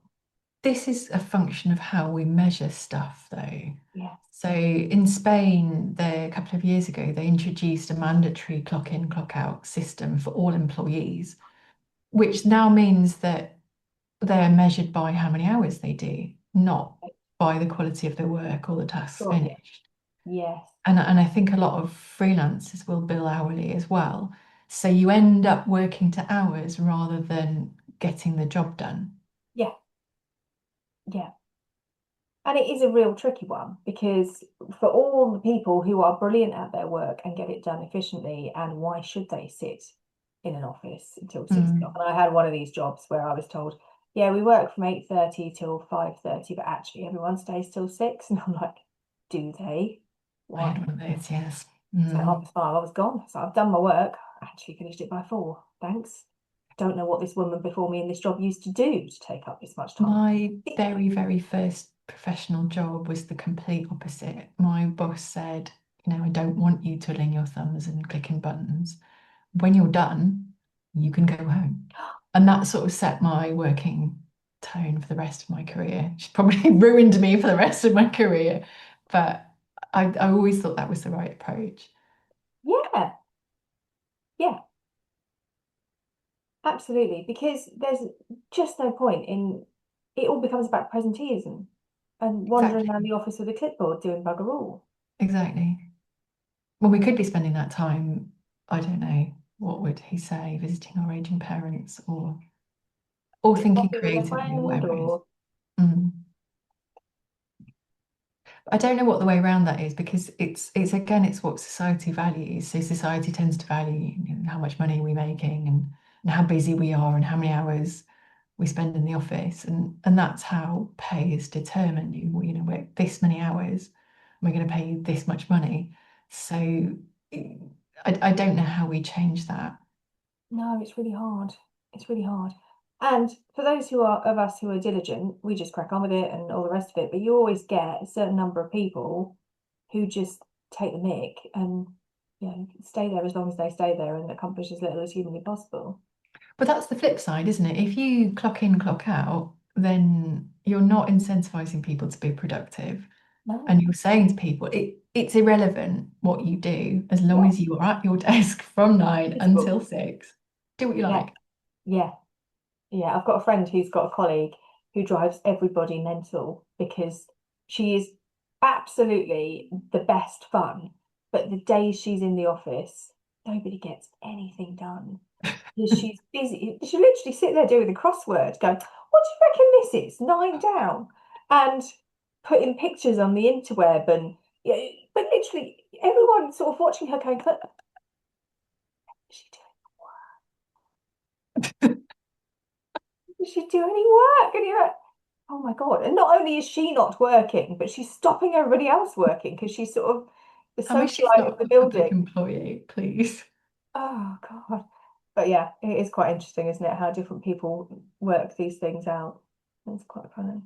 this is a function of how we measure stuff, though. Yeah. So in Spain, a couple of years ago, they introduced a mandatory clock in, clock out system for all employees, which now means that they're measured by how many hours they do, not by the quality of their work or the tasks Sure. finished. Yes. And I think a lot of freelancers will bill hourly as well. So you end up working to hours rather than getting the job done. Yeah. Yeah. And it is a real tricky one because for all the people who are brilliant at their work and get it done efficiently, and why should they sit in an office until 6 o'clock? And I had one of these jobs where I was told, yeah, we work from 8:30 till 5:30, but actually everyone stays till 6. And I'm like, do they? I had Why? one of those, yes. So I was fine, I was gone. So I've done my work. I actually finished it by 4. Thanks. Don't know what this woman before me in this job used to do to take up this much time. My very, very first professional job was the complete opposite. My boss said, I don't want you twiddling your thumbs and clicking buttons. When you're done, you can go home. And that sort of set my working tone for the rest of my career. She probably ruined me for the rest of my career, but I always thought that was the right approach. Yeah. Yeah. Absolutely, because there's just no point in it. All becomes about presenteeism and wandering around Exactly. the office with a clipboard doing bugger all. Exactly. Well, we could be spending that time, I don't know, what would he say, visiting our aging parents or thinking Coffee with a creatively or friend, whatever it is. or Mm. I don't know what the way around that is because it's again it's what society values. So society tends to value how much money we're making and how busy we are and how many hours we spend in the office and that's how pay is determined. We're this many hours, we're going to pay you this much money. So I don't know how we change that. no, it's really hard. It's really hard. And for those of us who are diligent, we just crack on with it and all the rest of it. But you always get a certain number of people who just take the mick and stay there as long as they stay there and accomplish as little as humanly possible. But that's the flip side, isn't it? If you clock in, clock out, then you're not incentivizing people to be productive. And No. you're saying to people, it's irrelevant what you do as long Yeah. as you are at your desk from 9 Visible. until 6. Do what you Yeah. like. Yeah. Yeah, I've got a friend who's got a colleague who drives everybody mental because she is absolutely the best fun. But the days she's in the office, nobody gets anything done because she's busy. She literally sit there doing the crossword, going, "What do you reckon this is? 9 down," and putting pictures on the interweb, and but literally everyone sort of watching her going, "What is she doing? Does she do any work?" And you're like, oh my God. And not only is she not working, but she's stopping everybody else working because she's sort of the I wish she's socialite of not the a public building. employee, please. Oh God. But yeah, it is quite interesting, isn't it? How different people work these things out. It's quite funny.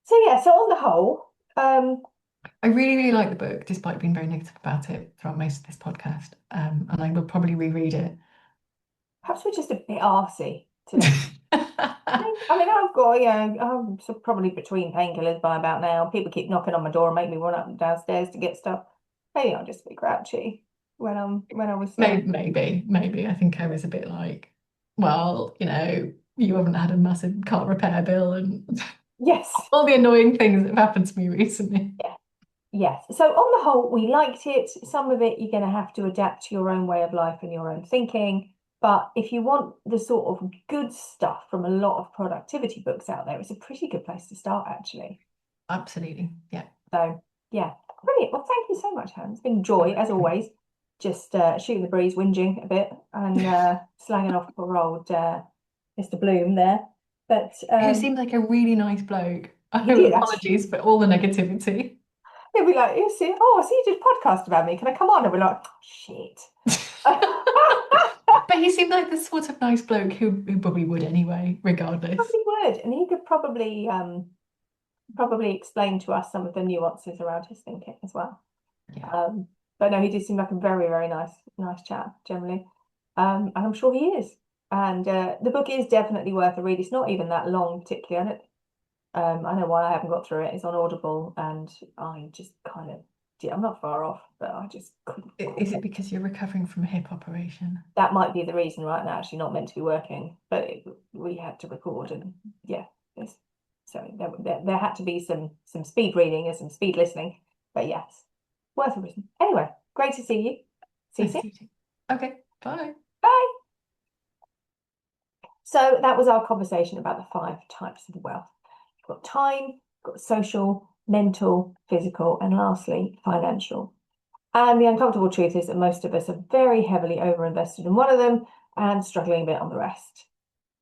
So yeah, so on the whole, I really, really like the book, despite being very negative about it throughout most of this podcast. And I will probably reread it. perhaps we're just a bit arsy today. I mean, I've got, I'm probably between painkillers by about now. People keep knocking on my door and make me run up and downstairs to get stuff. Maybe I'll just be grouchy when I was Maybe. I think I was a bit like, well, you haven't had a massive car repair bill and yes. all the annoying things that have happened to me recently. Yeah. Yes. So on the whole, we liked it. Some of it you're going to have to adapt to your own way of life and your own thinking. But if you want the sort of good stuff from a lot of productivity books out there, it's a pretty good place to start, actually. Absolutely. Yeah. So yeah, brilliant. Well, thank you so much, Helen. It's been joy as always. Just shooting the breeze, whinging a bit, and slagging off poor old Mr. Bloom there. But Who seemed like a really nice bloke. he did, Apologies for all the negativity. he'll be like, I see you did a podcast about me. Can I come on? And we're like, oh, shit. But he seemed like the sort of nice bloke who probably would anyway, regardless. Probably would, and he could probably explain to us some of the nuances around his thinking as well. Yeah. But no, he did seem like a very, very nice chap generally, and I'm sure he is. And the book is definitely worth a read. It's not even that long, particularly. I know why I haven't got through it. It's on Audible, and I just kind of, yeah, I'm not far off, but I just couldn't. Is it because you're recovering from a hip operation? That might be the reason, right? Now, actually not meant to be working, but we had to record, and yeah, so there had to be some speed reading and some speed listening. But yes, worth a reason. Anyway, great to see you. See you soon. Okay, bye. Bye. So that was our conversation about the 5 types of wealth. You've got time, you've got social, mental, physical, and lastly, financial. And the uncomfortable truth is that most of us are very heavily overinvested in one of them and struggling a bit on the rest.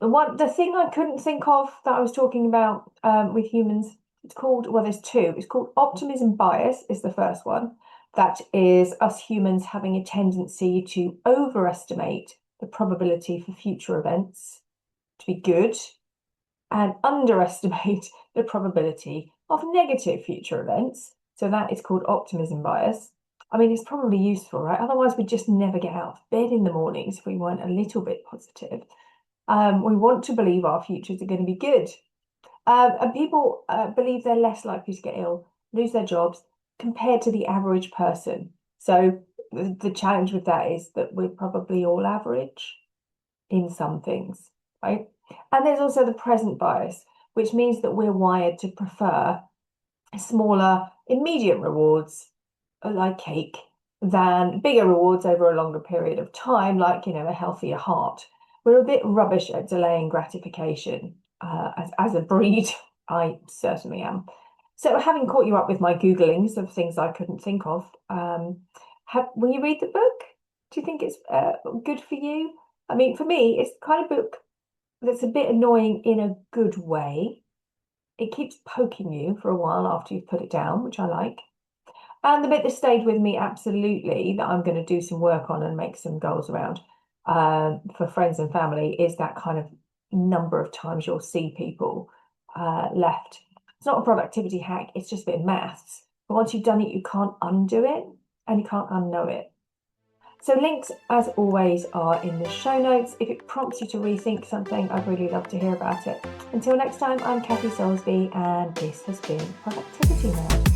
The thing I couldn't think of that I was talking about with humans, there's 2. It's called optimism bias is the first one. That is us humans having a tendency to overestimate the probability for future events to be good and underestimate the probability of negative future events. So that is called optimism bias. I mean, it's probably useful, right? Otherwise, we'd just never get out of bed in the mornings if we weren't a little bit positive. We want to believe our futures are going to be good. And people believe they're less likely to get ill, lose their jobs, compared to the average person. So the challenge with that is that we're probably all average in some things, right? And there's also the present bias, which means that we're wired to prefer smaller, immediate rewards like cake than bigger rewards over a longer period of time, like, a healthier heart. We're a bit rubbish at delaying gratification as a breed. I certainly am. So having caught you up with my Googlings of things I couldn't think of, will you read the book? Do you think it's good for you? I mean, for me, it's the kind of book that's a bit annoying in a good way. It keeps poking you for a while after you've put it down, which I like. And the bit that stayed with me absolutely, that I'm going to do some work on and make some goals around for friends and family, is that kind of number of times you'll see people left. It's not a productivity hack, it's just a bit of maths. But once you've done it, you can't undo it and you can't unknow it. So links, as always, are in the show notes. If it prompts you to rethink something, I'd really love to hear about it. Until next time, I'm Kathy Soulsby, and this has been Productivity Nerd.